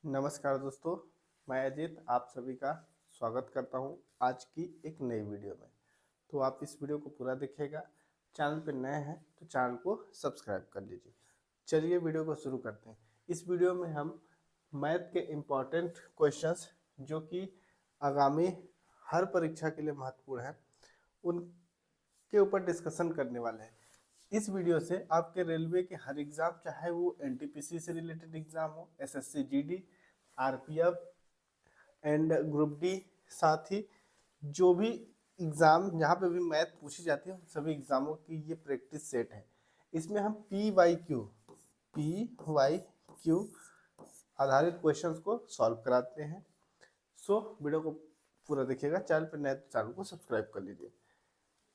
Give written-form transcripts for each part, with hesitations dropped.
नमस्कार दोस्तों, मैं अजीत आप सभी का स्वागत करता हूं आज की एक नई वीडियो में। तो आप इस वीडियो को पूरा देखिएगा। चैनल पर नए हैं तो चैनल को सब्सक्राइब कर लीजिए। चलिए वीडियो को शुरू करते हैं। इस वीडियो में हम मैथ के इम्पॉर्टेंट क्वेश्चंस जो कि आगामी हर परीक्षा के लिए महत्वपूर्ण हैं उनके ऊपर डिस्कशन करने वाले हैं। इस वीडियो से आपके रेलवे के हर एग्जाम, चाहे वो एनटीपीसी से रिलेटेड एग्जाम हो, SSC GD, RPF and group D, साथ ही जो भी एग्जाम जहाँ पे भी मैथ पूछी जाती है सभी एग्जामों की ये प्रैक्टिस सेट है। इसमें हम पी वाई क्यू आधारित क्वेश्चंस को सॉल्व कराते हैं। सो वीडियो को पूरा देखिएगा। चैनल पर नए तो चैनल को सब्सक्राइब कर लीजिए।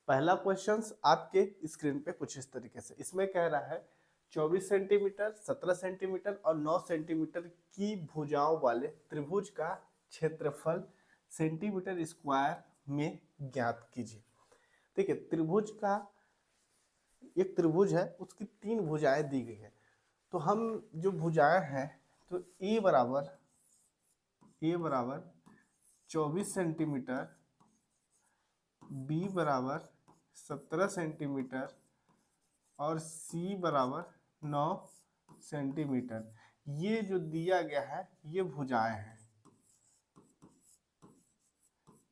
पहला क्वेश्चन आपके स्क्रीन पे कुछ इस तरीके से, इसमें कह रहा है 24 सेंटीमीटर, 17 सेंटीमीटर और 9 सेंटीमीटर की भुजाओं वाले त्रिभुज का क्षेत्रफल सेंटीमीटर स्क्वायर में ज्ञात कीजिए। देखिए, त्रिभुज का एक त्रिभुज है, उसकी 3 भुजाएं दी गई है। तो हम जो भुजाएं हैं तो ए बराबर 24 सेंटीमीटर, बी बराबर 17 सेंटीमीटर और सी बराबर 9 सेंटीमीटर, ये जो दिया गया है ये भुजाएं हैं।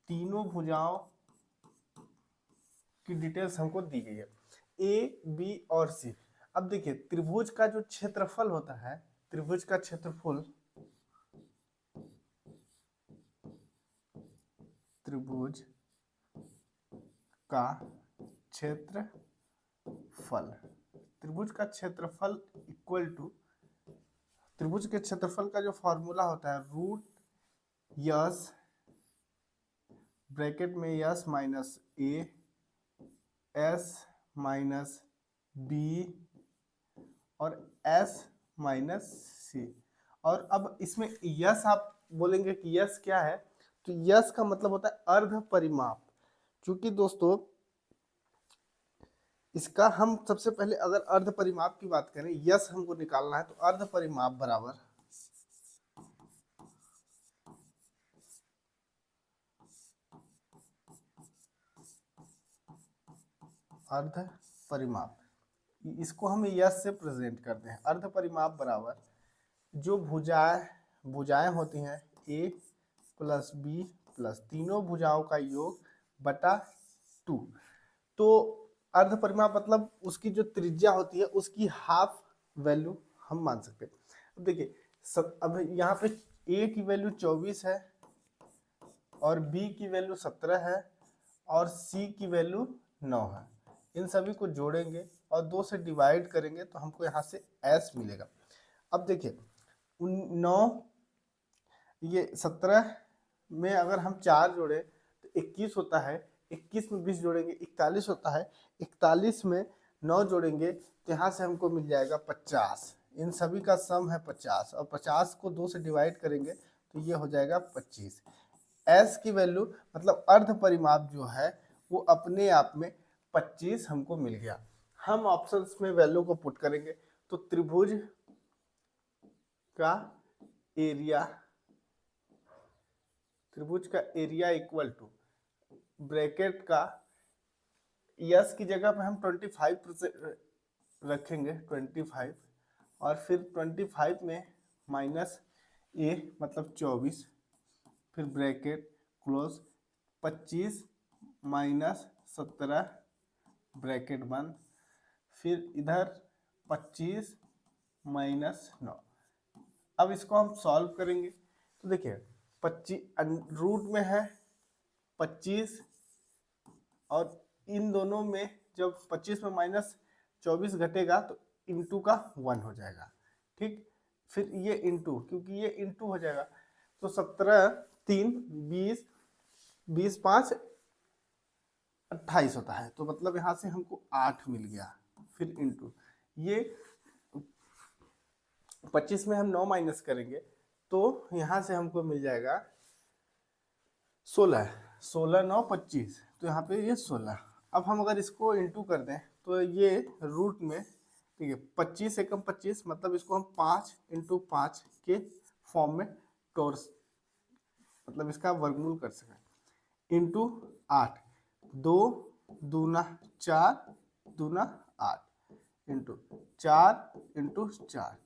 तीनों भुजाओं की डिटेल्स हमको दी गई है, ए, बी और सी। अब देखिए, त्रिभुज का जो क्षेत्रफल होता है, त्रिभुज का क्षेत्रफल, त्रिभुज का क्षेत्रफल, त्रिभुज का क्षेत्रफल इक्वल टू, त्रिभुज के क्षेत्रफल का जो फॉर्मूला होता है रूट यस ब्रैकेट में यस माइनस ए, एस माइनस बी और एस माइनस सी। और अब इसमें यस आप बोलेंगे कि यस क्या है, तो यस का मतलब होता है अर्ध परिमाप। क्योंकि दोस्तों इसका हम सबसे पहले अगर अर्ध परिमाप की बात करें, यस हमको निकालना है, तो अर्ध परिमाप बराबर अर्ध परिमाप, इसको हम यस से प्रेजेंट करते हैं। अर्ध परिमाप बराबर जो भुजाएं होती हैं ए प्लस बी प्लस तीनों भुजाओं का योग बटा 2। तो अर्ध परिमाप मतलब उसकी जो त्रिज्या होती है उसकी हाफ वैल्यू हम मान सकते हैं। अब देखिए, अब यहाँ पे ए की वैल्यू 24 है और बी की वैल्यू 17 है और सी की वैल्यू 9 है। इन सभी को जोड़ेंगे और 2 से डिवाइड करेंगे तो हमको यहाँ से एस मिलेगा। अब देखिए, 9 ये 17 में अगर हम 4 जोड़े तो 21 होता है, 21 में 20 जोड़ेंगे 41 होता है, 41 में 9 जोड़ेंगे तो यहाँ से हमको मिल जाएगा 50। इन सभी का सम है 50 और 50 को 2 से डिवाइड करेंगे तो ये हो जाएगा 25। एस की वैल्यू मतलब अर्ध परिमाप जो है वो अपने आप में 25 हमको मिल गया। हम ऑप्शंस में वैल्यू को पुट करेंगे तो त्रिभुज का एरिया, त्रिभुज का एरिया इक्वल टू ब्रैकेट का यस की जगह पे हम 25% रखेंगे, 25 और फिर 25 में माइनस ए मतलब 24, फिर ब्रैकेट क्लोज 25 माइनस 17 ब्रैकेट बंद, फिर इधर 25 माइनस 9। अब इसको हम सॉल्व करेंगे तो देखिए 25 रूट में है 25 और इन दोनों में जब 25 में माइनस 24 घटेगा तो इंटू का 1 हो जाएगा। ठीक, फिर ये इंटू, क्योंकि ये इंटू हो जाएगा तो 17 3 20 20 5 28 होता है, तो मतलब यहाँ से हमको 8 मिल गया। फिर इंटू ये 25 में हम 9 माइनस करेंगे तो यहाँ से हमको मिल जाएगा 16, 16 9 25, तो यहाँ पे ये 16। अब हम अगर इसको इंटू कर दें तो ये रूट में, ठीक है, 25 एकम 25 मतलब इसको हम 5 × 5 के फॉर्म में टोर्स मतलब इसका वर्गमूल कर सकें इंटू 8, 2 दूना 4 दूना 8 इंटू 4 इंटू 4।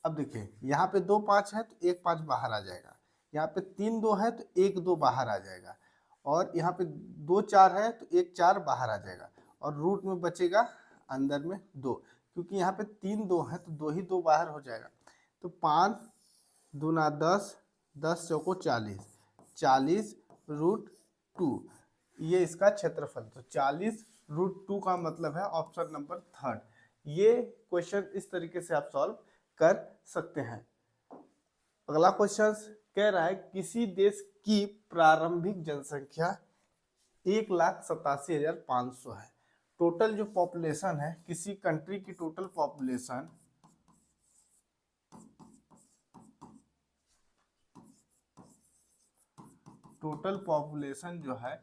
अब देखिए यहाँ पे 2 5 है तो 1 5 बाहर आ जाएगा, यहाँ पे 3 2 है तो 1 2 बाहर आ जाएगा, और यहाँ पे 2 4 है तो 1 4 बाहर आ जाएगा, और रूट में बचेगा अंदर में 2, क्योंकि यहाँ पे 3 2 है तो 2 ही 2 बाहर हो जाएगा। तो 5 दूना 10, 10 चौको 40, 40 रूट 2, ये इसका क्षेत्रफल। तो 40 रूट 2 का मतलब है ऑप्शन नंबर 3। ये क्वेश्चन इस तरीके से आप सॉल्व कर सकते हैं। अगला क्वेश्चन कह रहा है किसी देश की प्रारंभिक जनसंख्या 1,87,500 है। टोटल जो पॉपुलेशन है किसी कंट्री की टोटल पॉपुलेशन जो है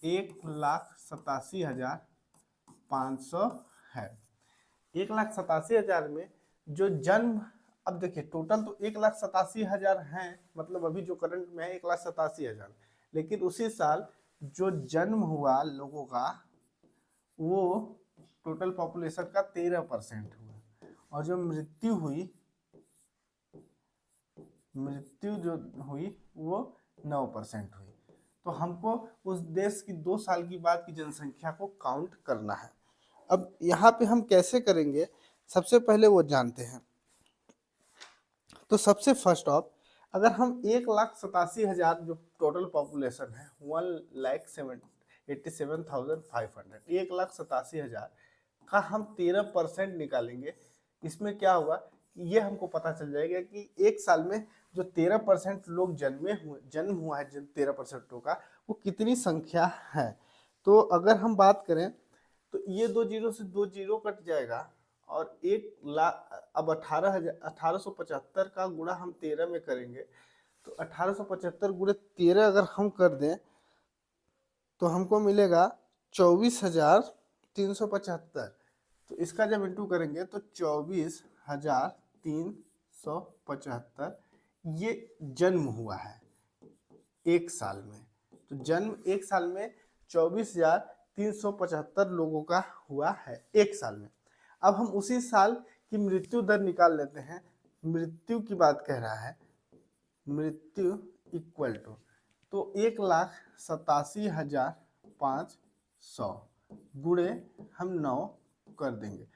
1,87,500 है। 1,87,000 में जो जन्म, अब देखिए टोटल तो 1,87,000 हैं, मतलब अभी जो करंट में है 1,87,000, लेकिन उसी साल जो जन्म हुआ लोगों का वो टोटल पॉपुलेशन का 13% हुआ, और जो मृत्यु जो हुई वो 9% हुई। तो हमको उस देश की 2 साल की बाद की जनसंख्या को काउंट करना है। अब यहाँ पे हम कैसे करेंगे, सबसे पहले वो जानते हैं। तो सबसे फर्स्ट ऑफ, अगर हम 1,87,000 जो टोटल पॉपुलेशन है 1,87,500, 1,87,000 का हम 13% निकालेंगे, इसमें क्या होगा कि ये हमको पता चल जाएगा कि एक साल में जो 13% लोग जन्म हुआ है, जिन 13% का वो कितनी संख्या है। तो अगर हम बात करें तो ये 2 जीरो से 2 जीरो कट जाएगा, और 1,00,000 अब 1875 का गुणा हम 13 में करेंगे, तो 1875 गुणे 13 अगर हम कर दें तो हमको मिलेगा 24,375। तो इसका जब इंटू करेंगे तो 24,375 ये जन्म हुआ है एक साल में। तो जन्म एक साल में 24,375 लोगों का हुआ है एक साल में। अब हम उसी साल की मृत्यु दर निकाल लेते हैं। मृत्यु की बात कह रहा है, मृत्यु इक्वल टू, तो 1,87,500 गुणे हम 9 कर देंगे,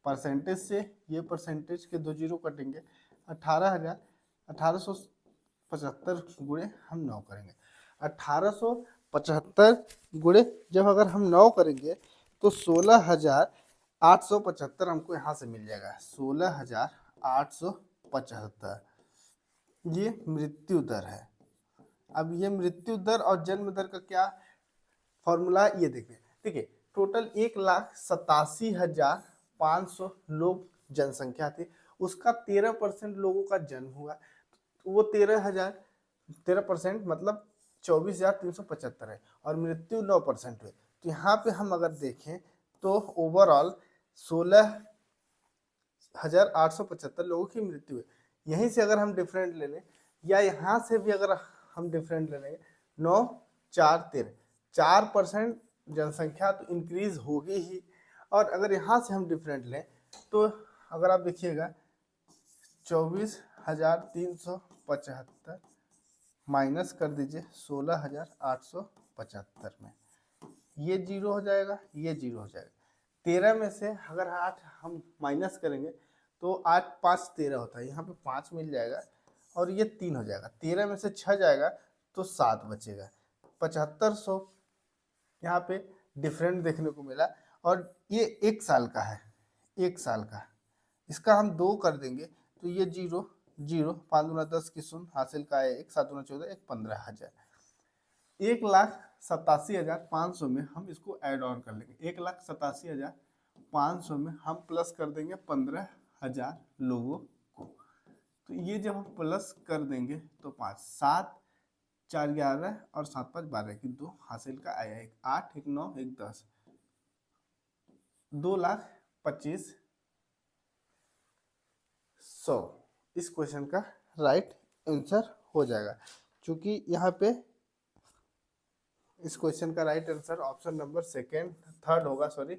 परसेंटेज से ये परसेंटेज के 2 जीरो कटेंगे, 18,75 गुणे हम 9 करेंगे। 1875 गुणे जब अगर हम 9 करेंगे तो 16,875 हमको यहाँ से मिल जाएगा। 16,875 ये मृत्यु दर है। अब ये मृत्यु दर और जन्म दर का क्या फॉर्मूला ये देखिए टोटल 1,87,500 लोग जनसंख्या थी, उसका 13% लोगों का जन्म हुआ, तो वो 13% मतलब 24,375 है, और मृत्यु 9% हुई। तो यहाँ पे हम अगर देखें तो ओवरऑल 16,875 लोगों की मृत्यु है। यहीं से अगर हम डिफरेंट ले लें, या यहाँ से भी अगर हम डिफरेंट ले लेंगे, 9 4 13, 4% जनसंख्या तो इंक्रीज होगी ही। और अगर यहाँ से हम डिफरेंट लें तो अगर आप देखिएगा 24,375 माइनस कर दीजिए 16,875 में, ये जीरो हो जाएगा, ये जीरो हो जाएगा। 13 में से अगर 8 हम माइनस करेंगे तो 8 5 13 होता है, यहाँ पे 5 मिल जाएगा और ये 3 हो जाएगा। 13 में से 6 जाएगा तो 7 बचेगा। 7500 यहाँ पे डिफरेंट देखने को मिला, और ये एक साल का है, एक साल का। इसका हम 2 कर देंगे तो ये 0 0, 5 दूना 10 की शून्य, हासिल का है 1, 7 दूना 14, 1 15,000। 1,87,500 में हम इसको ऐड ऑन कर लेंगे। 1,87,500 में हम प्लस कर देंगे 15,000 लोगों को। तो ये जब हम प्लस कर देंगे तो 5 7 4 11 और 7 5 12 की 2, हासिल का आया 1 8 1 9 1 10, 2,25,100 इस क्वेश्चन का राइट आंसर हो जाएगा, क्योंकि यहाँ पे इस क्वेश्चन का right answer option number third होगा, सॉरी,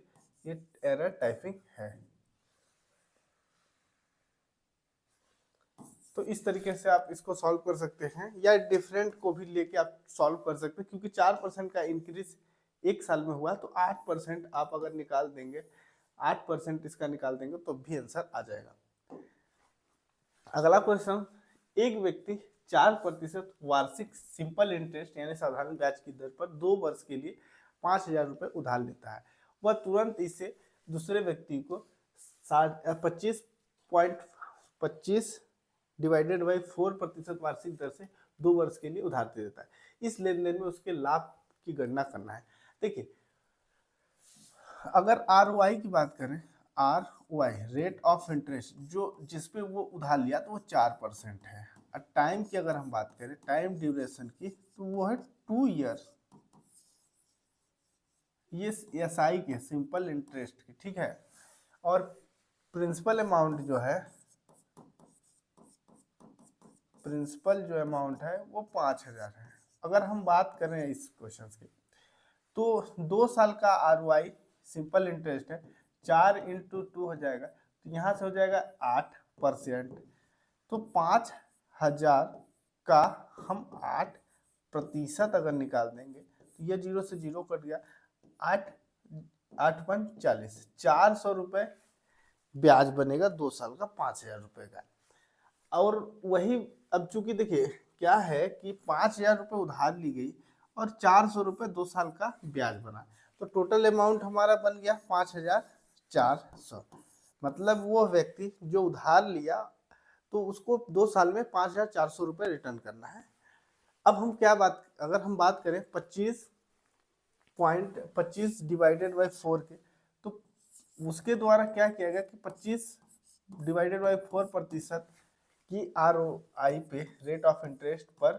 ये एरर टाइपिंग है। तो इस तरीके से आप इसको सॉल्व कर सकते हैं, या डिफरेंट को भी लेके आप सॉल्व कर सकते हैं, क्योंकि 4% का इंक्रीज एक साल में हुआ, तो 8% आप अगर निकाल देंगे, 8% इसका निकाल देंगे तो भी आंसर आ जाएगा। अगला क्वेश्चन, एक व्यक्ति 4% वार्षिक सिंपल इंटरेस्ट यानी साधारण ब्याज की दर पर 2 वर्ष के लिए 5,000 रुपये उधार लेता है। वह तुरंत इसे दूसरे व्यक्ति को 25.25 डिवाइडेड बाई 4% वार्षिक दर से 2 वर्ष के लिए उधार दे देता है। इस लेन देन में उसके लाभ की गणना करना है। देखिए, अगर ROI की बात करें, ROI रेट ऑफ इंटरेस्ट जो जिसपे वो उधार लिया तो वो 4% है। और टाइम की अगर हम बात करें, टाइम ड्यूरेशन की, तो वो है 2 ईयर। ये SI के सिंपल इंटरेस्ट की, ठीक है। और प्रिंसिपल अमाउंट जो है, प्रिंसिपल जो अमाउंट है वो 5,000 है। अगर हम बात करें इस क्वेश्चन की, तो 2 साल का ROI सिंपल इंटरेस्ट है, 4 × 2 हो जाएगा, तो यहाँ से हो जाएगा 8%। तो 5,000 का हम 8% अगर निकाल देंगे तो ये 0 से 0 कट गया, 8×8=40, 400 रुपये ब्याज बनेगा 2 साल का 5,000 रुपये का। और वही, अब चूंकि देखिए क्या है कि 5,000 रुपये उधार ली गई और 400 रुपये 2 साल का ब्याज बना, तो टोटल अमाउंट हमारा बन गया 5,400। मतलब वो व्यक्ति जो उधार लिया तो उसको 2 साल में 5,400 रुपये रिटर्न करना है। अब हम क्या बात, अगर हम बात करें 25.25 डिवाइडेड बाई 4 के, तो उसके द्वारा क्या किया गया कि 25 डिवाइडेड बाई 4% की ROI पे, रेट ऑफ इंटरेस्ट पर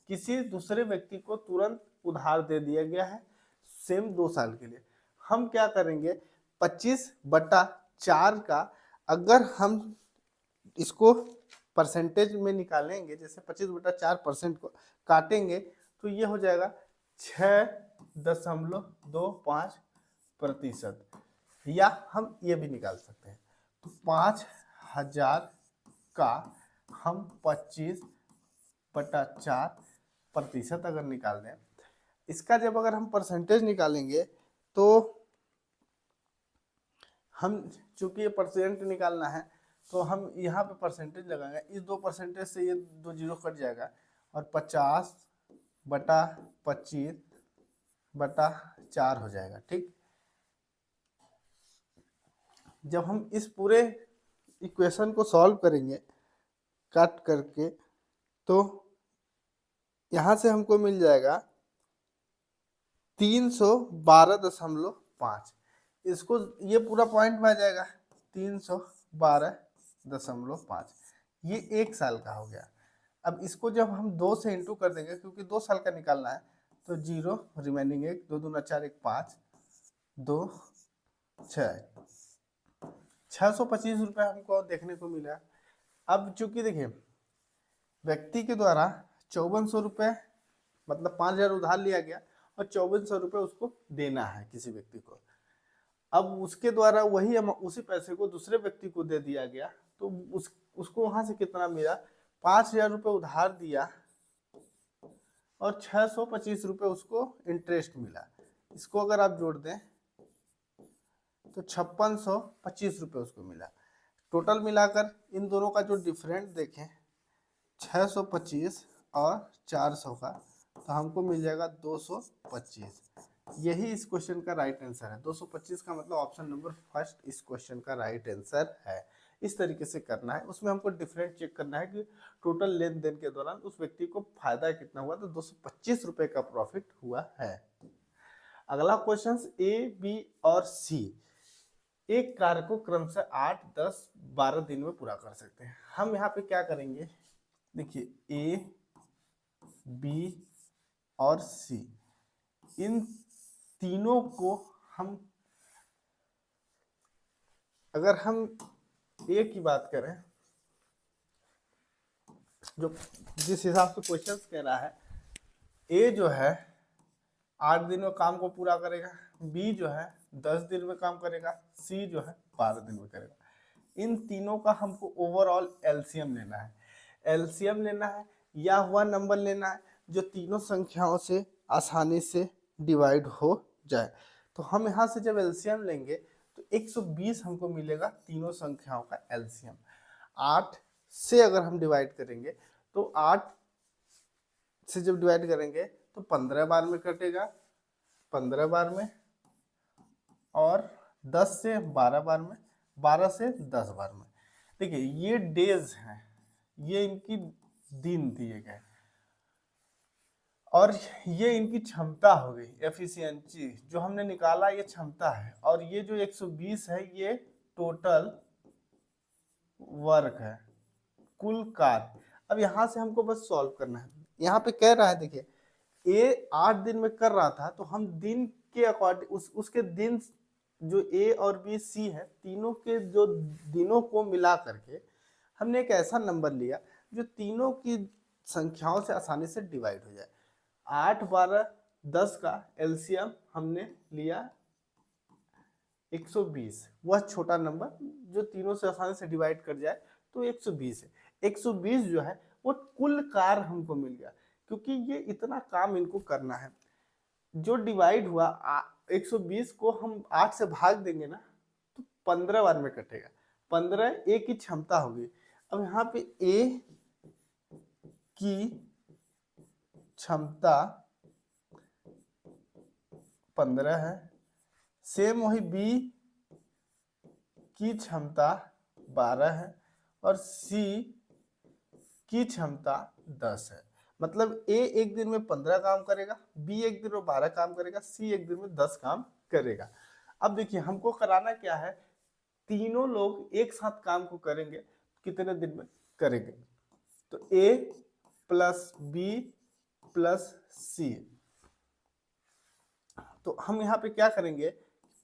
किसी दूसरे व्यक्ति को तुरंत उधार दे दिया गया है, सेम 2 साल के लिए। हम क्या करेंगे, 25/4 का अगर हम इसको परसेंटेज में निकालेंगे, जैसे 25/4% को काटेंगे तो ये हो जाएगा 6.25%, या हम ये भी निकाल सकते हैं। तो 5,000 का हम 25/4% अगर निकाल दें, इसका जब अगर हम परसेंटेज निकालेंगे तो हम, चूंकि ये परसेंट निकालना है तो हम यहाँ पे परसेंटेज लगाएंगे, इस 2% से ये 2 0 कट जाएगा, और 50/25/4 हो जाएगा, ठीक। जब हम इस पूरे इक्वेशन को सॉल्व करेंगे काट करके, तो यहाँ से हमको मिल जाएगा 312.5। इसको, ये पूरा पॉइंट में आ जाएगा 312.5, ये 1 साल का हो गया। अब इसको जब हम 2 से इंटू कर देंगे, क्योंकि 2 साल का निकालना है, तो 0 रिमेनिंग 1, 2 दूना 4, 1 5, 2 6, 625 रुपये हमको देखने को मिला। अब चूंकि देखिए व्यक्ति के द्वारा 5400 रुपये, मतलब 5,000 उधार लिया गया और 5400 रुपये उसको देना है किसी व्यक्ति को। अब उसके द्वारा वही उसी पैसे को दूसरे व्यक्ति को दे दिया गया, तो उसको वहां से कितना मिला, 5,000 रुपये उधार दिया और 625 रुपये उसको इंटरेस्ट मिला। इसको अगर आप जोड़ दें तो 5625 रुपये उसको मिला। टोटल मिलाकर इन दोनों का जो डिफरेंट देखें, 625 और 400 का, तो हमको मिल जाएगा 225। यही इस क्वेश्चन का राइट आंसर है। 225 का मतलब ऑप्शन नंबर फर्स्ट इस क्वेश्चन का राइट आंसर है। इस तरीके से करना है। उसमें हमको डिफरेंट चेक करना है कि टोटल लेन देन के दौरान उस व्यक्ति को फायदा कितना हुआ, तो 225 रुपए का प्रॉफिट हुआ है। अगला क्वेश्चन ए, बी और सी एक कार्य को क्रमशः 8, 10, 12 दिन में पूरा कर सकते हैं। हम यहाँ पे क्या करेंगे, देखिए ए, बी और सी, इन तीनों को हम, अगर हम ए की बात करें, जो जिस हिसाब से क्वेश्चन कह रहा है, ए जो है 8 दिन में काम को पूरा करेगा, बी जो है 10 दिन में काम करेगा, सी जो है 12 दिन में करेगा। इन तीनों का हमको ओवरऑल एलसीएम लेना है। एलसीएम लेना है या वह नंबर लेना है जो तीनों संख्याओं से आसानी से डिवाइड हो जाए। तो हम यहाँ से जब एलसीएम लेंगे तो 120 हमको मिलेगा तीनों संख्याओं का एलसीएम। 8 से अगर हम डिवाइड करेंगे तो 8 से जब डिवाइड करेंगे तो 15 बार में कटेगा, 15 बार में, और 10 से 12 बार में, 12 से 10 बार में। देखिए ये डेज हैं, ये इनकी दिन दिए गए, और ये इनकी क्षमता हो गई, एफिशिएंसी जो हमने निकाला ये क्षमता है, और ये जो 120 है ये टोटल वर्क है, कुल कार्य। अब यहाँ से हमको बस सॉल्व करना है। यहाँ पे कह रहा है देखिए ए 8 दिन में कर रहा था, तो हम दिन के अकॉर्डिंग उसके दिन जो ए और बी सी है, तीनों के जो दिनों को मिला करके हमने एक ऐसा नंबर लिया जो तीनों की संख्याओं से आसानी से डिवाइड हो जाए। 8, 12, 10 का एलसीएम हमने लिया 120, वह छोटा नंबर जो तीनों से आसानी से डिवाइड कर जाए तो 120 है। 120 जो है वो कुल कार्य हमको मिल गया, क्योंकि ये इतना काम इनको करना है। जो डिवाइड हुआ 120 को हम 8 से भाग देंगे ना तो 15 बार में कटेगा। 15 ए की क्षमता होगी। अब यहाँ पे ए की क्षमता 15 है, सेम वही बी की क्षमता 12 है, और सी की क्षमता 10 है। मतलब ए एक दिन में 15 काम करेगा, बी एक दिन में 12 काम करेगा, सी एक दिन में 10 काम करेगा। अब देखिए हमको कराना क्या है, तीनों लोग एक साथ काम को करेंगे, कितने दिन में करेंगे। तो ए प्लस बी प्लस सी, तो हम यहाँ पे क्या करेंगे,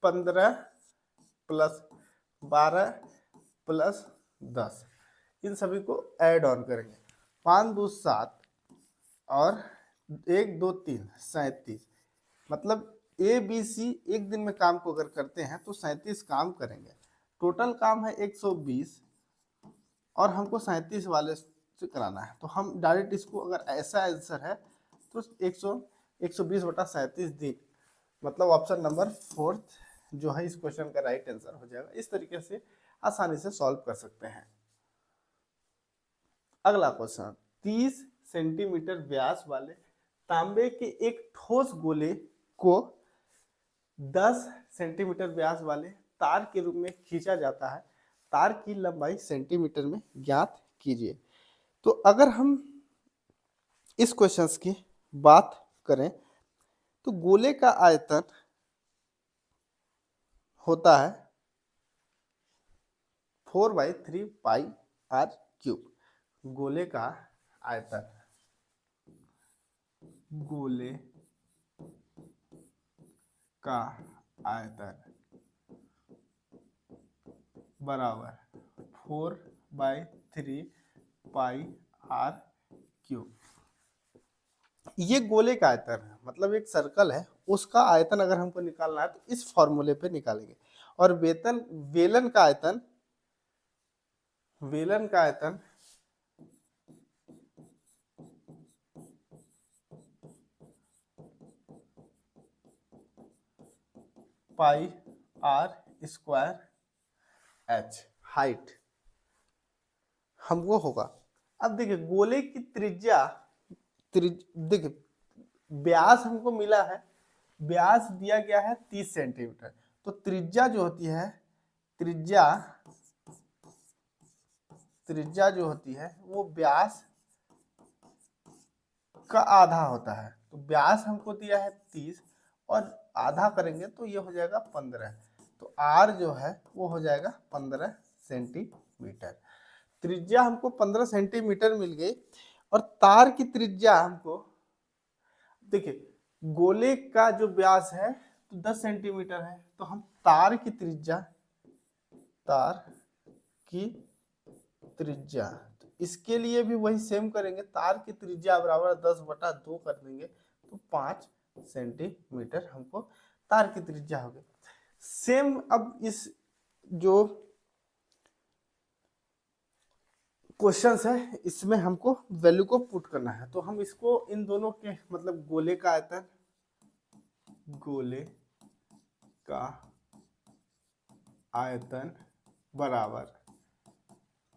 15 प्लस 12 प्लस 10, इन सभी को ऐड ऑन करेंगे। 5 2 7 और 1 2 3 37, मतलब ए बी सी एक दिन में काम को अगर करते हैं तो 37 काम करेंगे। टोटल काम है 120 और हमको 37 वाले से कराना है। तो हम डायरेक्ट इसको, अगर ऐसा आंसर है तो 120/37 दिन, मतलब ऑप्शन नंबर 4 जो है इस क्वेश्चन का राइट आंसर हो जाएगा। इस तरीके से आसानी से सॉल्व कर सकते हैं। अगला क्वेश्चन, 30 सेंटीमीटर व्यास वाले तांबे के एक ठोस गोले को 10 सेंटीमीटर व्यास वाले तार के रूप में खींचा जाता है। तार की लंबाई सेंटीमीटर में ज्ञात कीजिए। तो अगर हम इस क्वेश्चन की बात करें तो गोले का आयतन होता है 4/3 पाई आर क्यूब। गोले का आयतन, गोले का आयतन बराबर 4/3 पाई आर क्यूब। ये गोले का आयतन है, मतलब एक सर्कल है, उसका आयतन अगर हमको निकालना है तो इस फॉर्मूले पे निकालेंगे। और वेलन का आयतन, वेलन का आयतन पाई आर स्क्वायर एच, हाइट हमको होगा। अब देखिए गोले की त्रिज्या, देखिए व्यास हमको मिला है, व्यास दिया गया है 30 सेंटीमीटर, तो त्रिज्या जो होती है, त्रिज्या जो होती है वो व्यास का आधा होता है। तो व्यास हमको दिया है 30 और आधा करेंगे तो ये हो जाएगा 15, तो आर जो है वो हो जाएगा 15 सेंटीमीटर। त्रिज्या हमको 15 सेंटीमीटर मिल गई। और तार की त्रिज्या हमको, देखिए गोले का जो व्यास है तो 10 सेंटीमीटर है, तो हम तार की त्रिज्या इसके लिए भी वही सेम करेंगे, तार की त्रिज्या बराबर 10/2 कर देंगे तो 5 सेंटीमीटर हमको तार की त्रिज्या होगी। सेम अब इस जो क्वेश्चंस है इसमें हमको वैल्यू को पुट करना है, तो हम इसको इन दोनों के मतलब गोले का आयतन, गोले का आयतन बराबर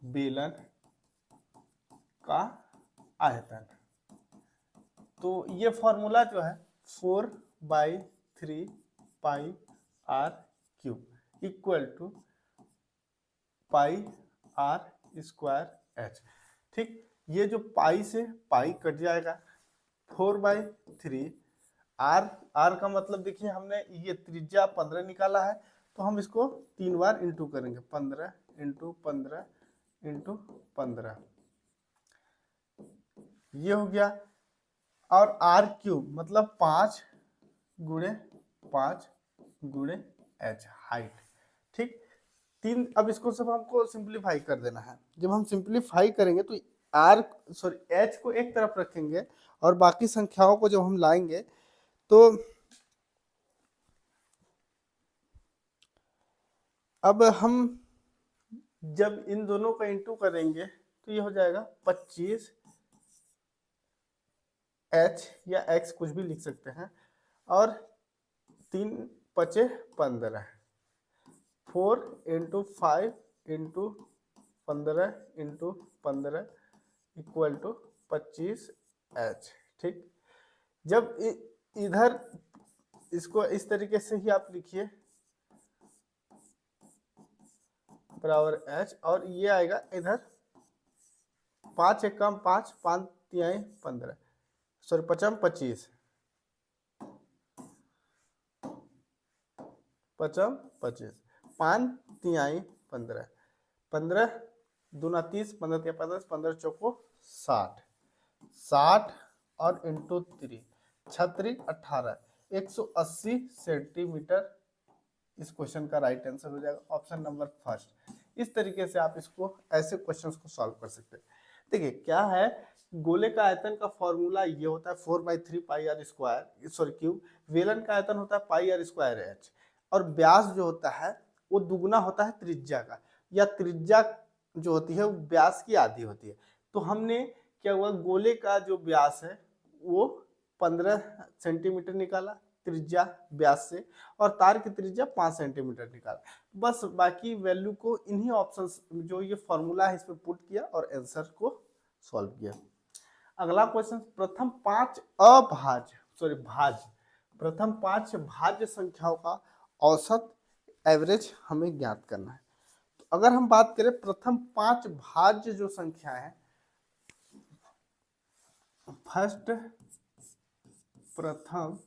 बेलन का आयतन, तो ये फॉर्मूला जो है 4/3 pi r cube equal to pi r square h. ठीक, ये जो पाई से पाई कट जाएगा, 4/3 आर का मतलब देखिए हमने ये त्रिज्या 15 निकाला है, तो हम इसको 3 बार इंटू करेंगे, 15 इंटू 15 इंटू 15, ये हो गया। और आर क्यूब मतलब 5 गुणे 5 गुणे एच हाइट। ठीक, 3, अब इसको सब हमको सिंप्लीफाई कर देना है। जब हम सिंप्लीफाई करेंगे तो एच को एक तरफ रखेंगे और बाकी संख्याओं को जब हम लाएंगे तो अब हम जब इन दोनों का इंटू करेंगे तो ये हो जाएगा 25 एच या एक्स कुछ भी लिख सकते हैं, और 3 × 5 = 15, 4 × 5 × 15 × 15 इक्वल टू 25 एच। ठीक, जब इधर इसको इस तरीके से ही आप लिखिए बराबर एच, और ये आएगा इधर 5 × 1 = 5, 5 × 3 = 15, सॉरी 5 × 25, 5 × 25, 5 × 3 = 15, 15 2 × 30, 15 × 15, 15 × 4 = 60, 60 और इंटू 3 36 18 180 सेंटीमीटर इस क्वेश्चन का राइट आंसर हो जाएगा, ऑप्शन नंबर फर्स्ट। इस तरीके से आप इसको ऐसे क्वेश्चंस को सॉल्व कर सकते हैं। देखिए क्या है, गोले का आयतन का फॉर्मूला ये होता है 4/3 pi r square sorry cube, वेलन का आयतन होता है पाई आर स्क्वायर एच, और व्यास जो होता है वो दुगना होता है त्रिज्या का, या त्रिज्या जो होती है वो व्यास की आधी होती है। तो हमने क्या हुआ, गोले का जो व्यास है वो 15 सेंटीमीटर निकाला त्रिज्या व्यास से, और तार की त्रिज्या 5 सेंटीमीटर निकाला। बस बाकी वैल्यू को इन्हीं ऑप्शंस जो ये फॉर्मूला है इसमें पुट किया और आंसर को सॉल्व किया। अगला क्वेश्चन, प्रथम 5 भाज्य संख्याओं का औसत एवरेज हमें ज्ञात करना है। तो अगर हम बात करें प्रथम 5 भाज्य जो संख्या है, फर्स्ट प्रथम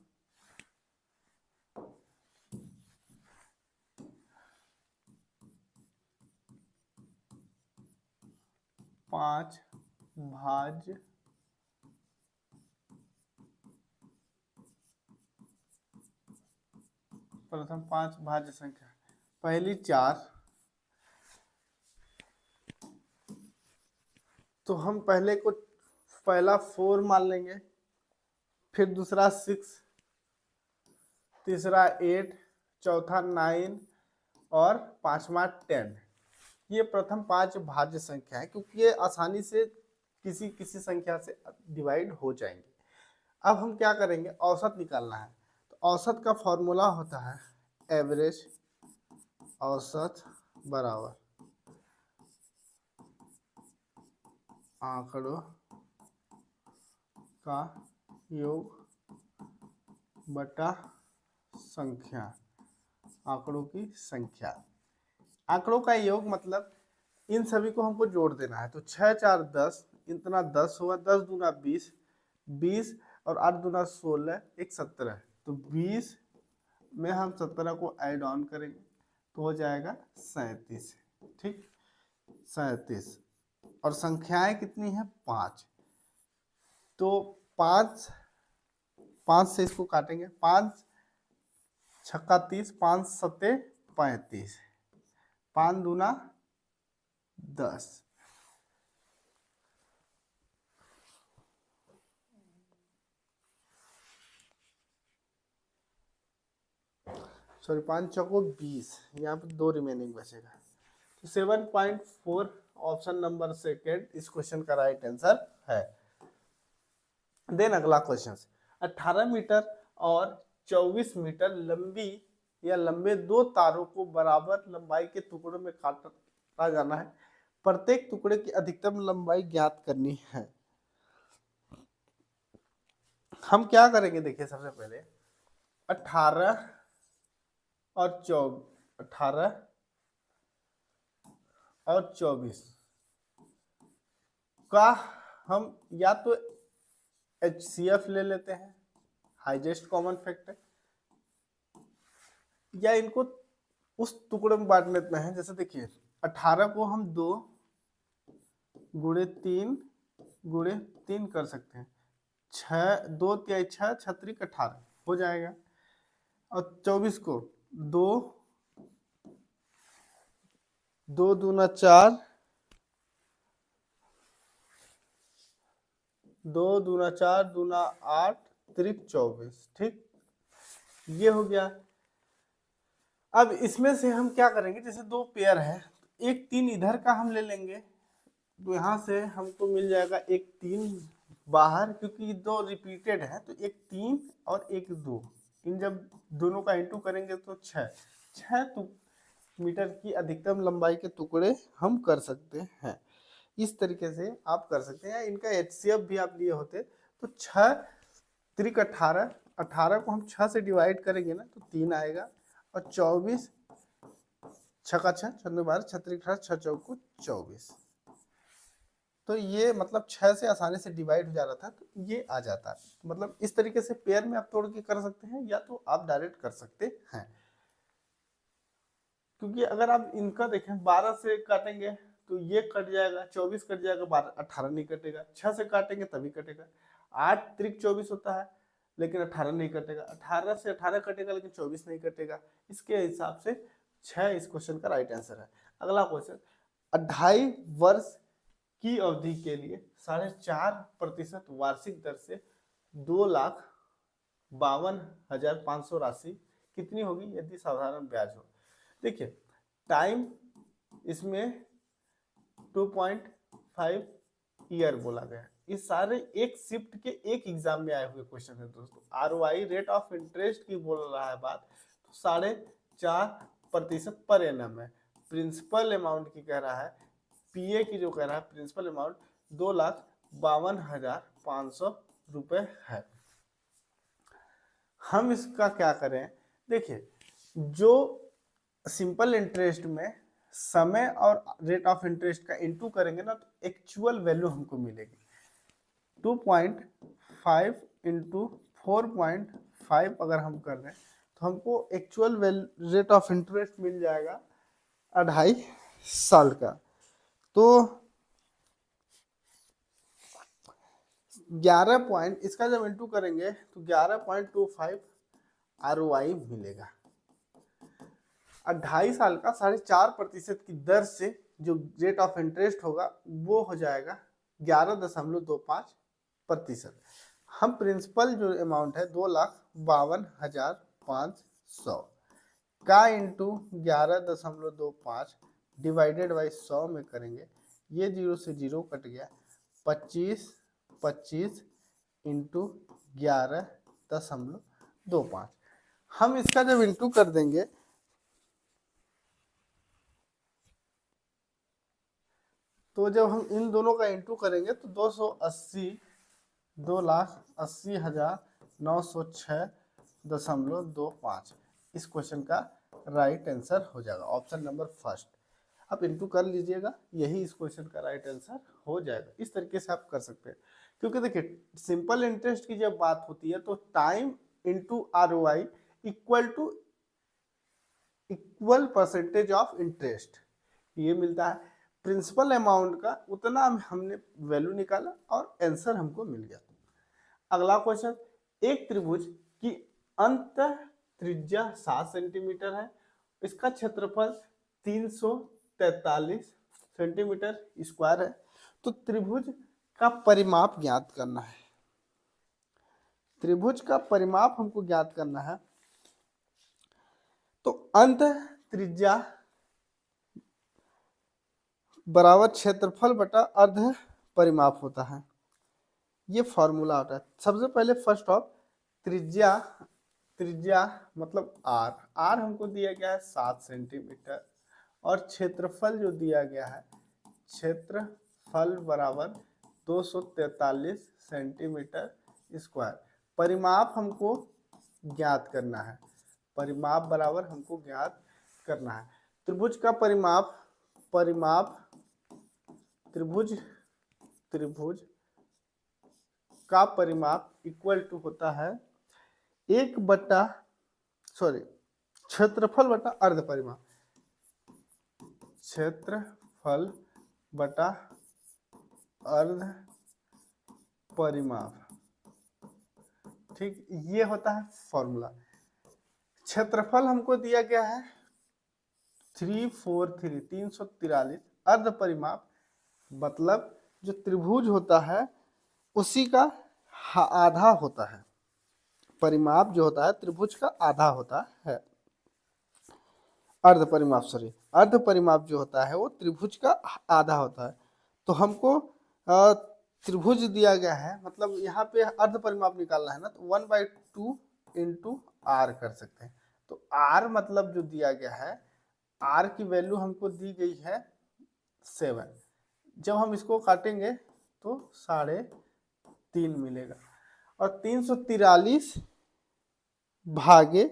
5 भाज्य संख्या, पहली 4, तो हम पहला 4 मान लेंगे, फिर दूसरा 6, तीसरा 8, चौथा 9 और पांचवा 10। ये प्रथम 5 भाज्य संख्या है, क्योंकि ये आसानी से किसी किसी संख्या से डिवाइड हो जाएंगे। अब हम क्या करेंगे, औसत निकालना है। तो औसत का फॉर्मूला होता है एवरेज, औसत बराबर आंकड़ों का योग बटा संख्या, आंकड़ों की संख्या। आंकड़ों का योग मतलब इन सभी को हमको जोड़ देना है। तो 6 × 4 = 10, इतना 10 हुआ, 10 दूना 20, 20 और 8 दूना 16, 1 17, तो 20 में हम 17 को ऐड ऑन करेंगे तो हो जाएगा 37। ठीक, 37, और संख्याएं कितनी है 5, तो 5 से इसको काटेंगे, 5 छक्का 30, 5 सत्ते 35, 5 दूना 10, सॉरी 5 चौको 20, यहाँ पे 2 रिमेनिंग बचेगा, तो 7.4 ऑप्शन नंबर सेकेंड इस क्वेश्चन का राइट आंसर है। देन अगला क्वेश्चन, 18 मीटर और 24 मीटर लंबी या लंबे दो तारों को बराबर लंबाई के टुकड़ों में काटा जाना है, प्रत्येक टुकड़े की अधिकतम लंबाई ज्ञात करनी है। हम क्या करेंगे, देखिए सबसे पहले 18 और 24 का हम या तो HCF ले लेते हैं, हाईएस्ट कॉमन फैक्टर, या इनको उस टुकड़े में बांट लेते हैं। जैसे देखिए 18 को हम 2 गुणे 3 गुणे 3 कर सकते हैं, 6 2 3 6 6 18 हो जाएगा। और 24 को 2 2 दूना 4 2 दूना 4 दूना 8 त्रिक 24, ठीक, ये हो गया। अब इसमें से हम क्या करेंगे, जैसे 2 पेयर है, एक 3 इधर का हम ले लेंगे, तो यहाँ से हमको मिल जाएगा एक 3 बाहर, क्योंकि 2 रिपीटेड है, तो एक 3 और एक 2, इन जब दोनों का इंटू करेंगे तो 6 मीटर की अधिकतम लंबाई के टुकड़े हम कर सकते हैं। इस तरीके से आप कर सकते हैं, इनका HCF भी आप लिए होते तो 6 त्रिक 18 को हम 6 से डिवाइड करेंगे ना तो 3 आएगा, और 24 6 का 6 6 12 6 त्रिक 18 6 चौको 24, तो ये मतलब 6 से आसानी से डिवाइड हो जा रहा था, तो ये आ जाता है। मतलब इस तरीके से पेयर में आप तोड़ के कर सकते हैं, या तो आप डायरेक्ट कर सकते हैं, क्योंकि अगर आप इनका देखें 12 से काटेंगे तो ये कट जाएगा, 24 कट जाएगा, 12 18 नहीं कटेगा, 6 से काटेंगे तभी कटेगा, 8 त्रिक 24 होता है लेकिन 18 नहीं कटेगा, 18 से 18 कटेगा लेकिन 24 नहीं कटेगा। इसके हिसाब से 6 इस क्वेश्चन का राइट आंसर है। अगला क्वेश्चन, 2.5 वर्ष की अवधि के लिए 4.5% वार्षिक दर से 2,52,500 राशि कितनी होगी यदि साधारण ब्याज हो। देखिए टाइम इसमें 2.5 ईयर बोला गया। ये सारे एक शिफ्ट के एक एग्जाम में आए हुए क्वेश्चन है दोस्तों। ROI रेट ऑफ इंटरेस्ट की बोल रहा है बात, तो 4.5% पर एनम है। प्रिंसिपल अमाउंट की कह रहा है, PA की जो कह रहा है प्रिंसिपल अमाउंट 2,52,500 रुपए है। हम इसका क्या करें, देखिए जो सिंपल इंटरेस्ट में समय और रेट ऑफ इंटरेस्ट का इनटू करेंगे ना, तो एक्चुअल वैल्यू हमको मिलेगी। 2.5 इंटू 4.5 अगर हम कर रहे हैं तो हमको एक्चुअल रेट ऑफ इंटरेस्ट मिल जाएगा 2.5 साल का। तो 11 पॉइंट, इसका जब इंटू करेंगे तो 11.25 ROI मिलेगा। 2.5 साल का 4.5% की दर से जो रेट ऑफ इंटरेस्ट होगा वो हो जाएगा 11.25%। हम प्रिंसिपल जो अमाउंट है 2,52,500 का इंटू 11.25 डिवाइडेड बाई 100 में करेंगे, ये 0 से 0 कट गया, 25 इंटू 11.25। हम इसका जब इंटू कर देंगे तो जब हम इन दोनों का इंटू करेंगे तो 2,80,906.25 इस क्वेश्चन का राइट आंसर हो जाएगा, ऑप्शन नंबर फर्स्ट। आप इंटू कर लीजिएगा, यही इस क्वेश्चन का राइट आंसर हो जाएगा। इस तरीके से आप कर सकते हैं, क्योंकि देखिए सिंपल इंटरेस्ट की जब बात होती है तो time into ROI equal percentage of interest ये मिलता है। प्रिंसिपल अमाउंट का उतना हमने वैल्यू निकाला और आंसर हमको मिल गया। अगला क्वेश्चन, एक त्रिभुज की अंत त्रिज्या 7 सेंटीमीटर है, इसका क्षेत्रफल 343 सेंटीमीटर स्क्वायर है, तो त्रिभुज का परिमाप ज्ञात करना है। त्रिभुज का परिमाप हमको ज्ञात करना है, तो अंत त्रिज्या बराबर क्षेत्रफल बटा अर्ध परिमाप होता है। ये फॉर्मूला होता है। सबसे पहले फर्स्ट ऑफ त्रिज्या, त्रिज्या मतलब आर, आर हमको दिया गया है 7 सेंटीमीटर और क्षेत्रफल जो दिया गया है, क्षेत्रफल बराबर 243 सेंटीमीटर स्क्वायर। परिमाप हमको ज्ञात करना है, परिमाप बराबर हमको ज्ञात करना है। त्रिभुज का परिमाप, परिमाप त्रिभुज, त्रिभुज का परिमाप इक्वल टू होता है 1 बटा क्षेत्रफल बटा अर्ध परिमाप, क्षेत्रफल बटा अर्ध परिमाप। ठीक, ये होता है फॉर्मूला। क्षेत्रफल हमको दिया गया है 343, अर्ध परिमाप मतलब जो त्रिभुज होता है उसी का आधा होता है। परिमाप जो होता है त्रिभुज का आधा होता है। अर्ध परिमाप अर्ध परिमाप जो होता है वो त्रिभुज का आधा होता है। तो हमको त्रिभुज दिया गया है, मतलब यहाँ पे अर्ध परिमाप निकालना है ना, तो 1/2 इंटू आर कर सकते हैं। तो आर मतलब जो दिया गया है, आर की वैल्यू हमको दी गई है 7। जब हम इसको काटेंगे तो 3.5 मिलेगा और 343 भागे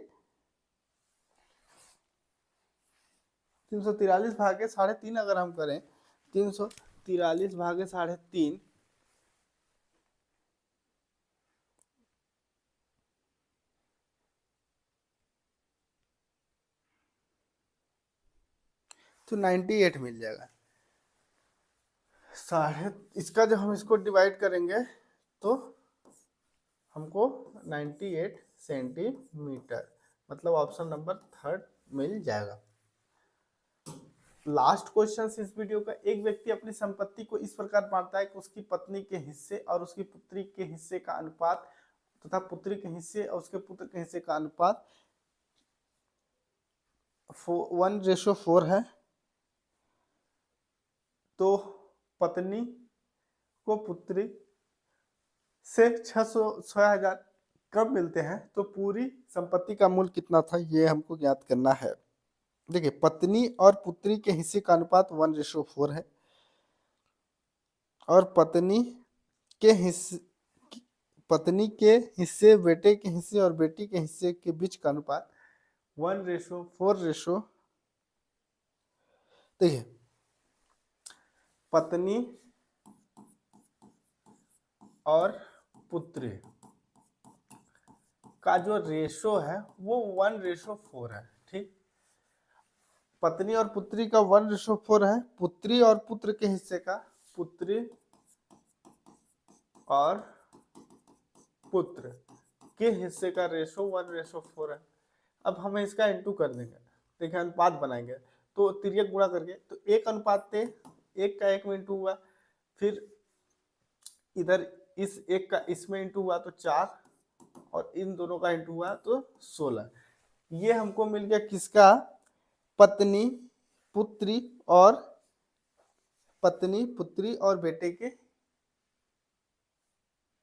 343 अगर हम करें, 343 भागे 3.5 तो 98 मिल जाएगा। इसका जब हम इसको डिवाइड करेंगे तो हमको 98 सेंटीमीटर, मतलब ऑप्शन नंबर 3 मिल जाएगा। लास्ट क्वेश्चन इस वीडियो का। एक व्यक्ति अपनी संपत्ति को इस प्रकार बांटता है कि उसकी पत्नी के हिस्से और उसकी पुत्री के हिस्से का अनुपात तथा पुत्री के हिस्से और उसके पुत्र के हिस्से का अनुपात 1:4 है। तो पत्नी को पुत्री से 6,000 कम मिलते हैं, तो पूरी संपत्ति का मूल्य कितना था ये हमको ज्ञात करना है। देखिए, पत्नी और पुत्री के हिस्से का अनुपात 1:4 है और पत्नी के हिस्से बेटे के हिस्से और बेटी के हिस्से के बीच का अनुपात 1:4। देखिए, पत्नी और पुत्री का जो रेशो है वो 1:4 है। ठीक, पत्नी और पुत्री का 1:4 है। पुत्री और पुत्र के हिस्से का, पुत्री और पुत्र के हिस्से का रेशो 1:4 है। अब हमें इसका इंटू कर देंगे, देखिए अनुपात बनाएंगे तो तिर्यक गुणा करके, तो 1:1 का 1 में इंटू हुआ, फिर इधर इस 1 का इसमें इंटू हुआ तो 4 और इन दोनों का इंटू हुआ तो 16। ये हमको मिल गया किसका, पत्नी पुत्री और बेटे के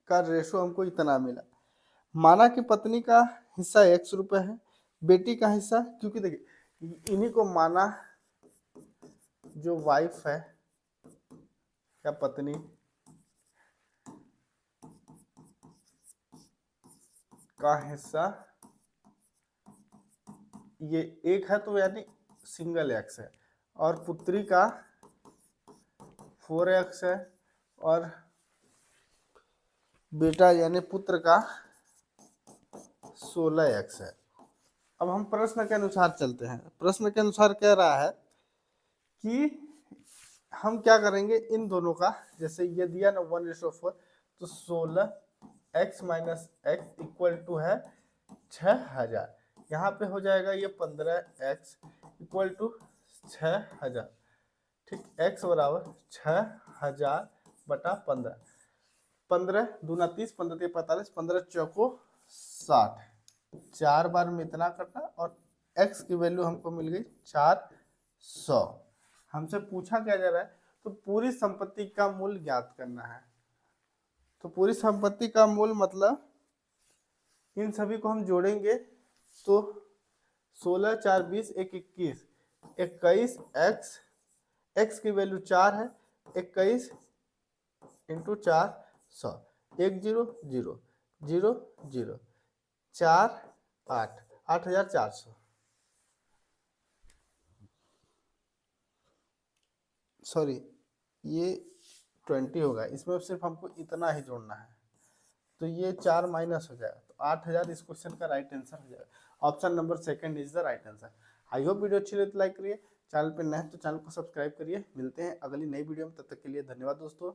का रेशो हमको इतना मिला। माना कि पत्नी का हिस्सा 100 रुपये है, बेटी का हिस्सा, क्योंकि देखिए इन्हीं को माना जो वाइफ है या पत्नी का हिस्सा ये 1 है, तो यानी सिंगल x है, और पुत्री का 4x है और बेटा यानी पुत्र का 16x है। अब हम प्रश्न के अनुसार चलते हैं। प्रश्न के अनुसार कह रहा है कि हम क्या करेंगे, इन दोनों का, जैसे ये दिया ना 1:4, तो 16x minus x equal to है 6000। यहाँ पे हो जाएगा ये 15x इक्वल टू 6000। ठीक, x बराबर 6000 बटा 15, 15 दूना 30, 15 45, 15 चौको 60, 4 बार में इतना कटा और x की वैल्यू हमको मिल गई 400। हमसे पूछा क्या जा रहा है, तो पूरी संपत्ति का मूल्य ज्ञात करना है। तो पूरी संपत्ति का मूल्य मतलब इन सभी को हम जोड़ेंगे तो 16 4 20 1 21 21 x की वैल्यू 4 है, 21 इंटू 400 1 0 0 0 0 4 8 8400। सॉरी ये 20 होगा, इसमें सिर्फ हमको इतना ही जोड़ना है, तो ये 4 माइनस हो जाएगा, तो 8000 इस क्वेश्चन का राइट आंसर हो जाएगा। Option number second is the right answer. I hope video अच्छी लगी तो लाइक करिए, चैनल पर नए हैं तो चैनल को सब्सक्राइब करिए। मिलते हैं अगली नई वीडियो में, तब तक के लिए धन्यवाद दोस्तों।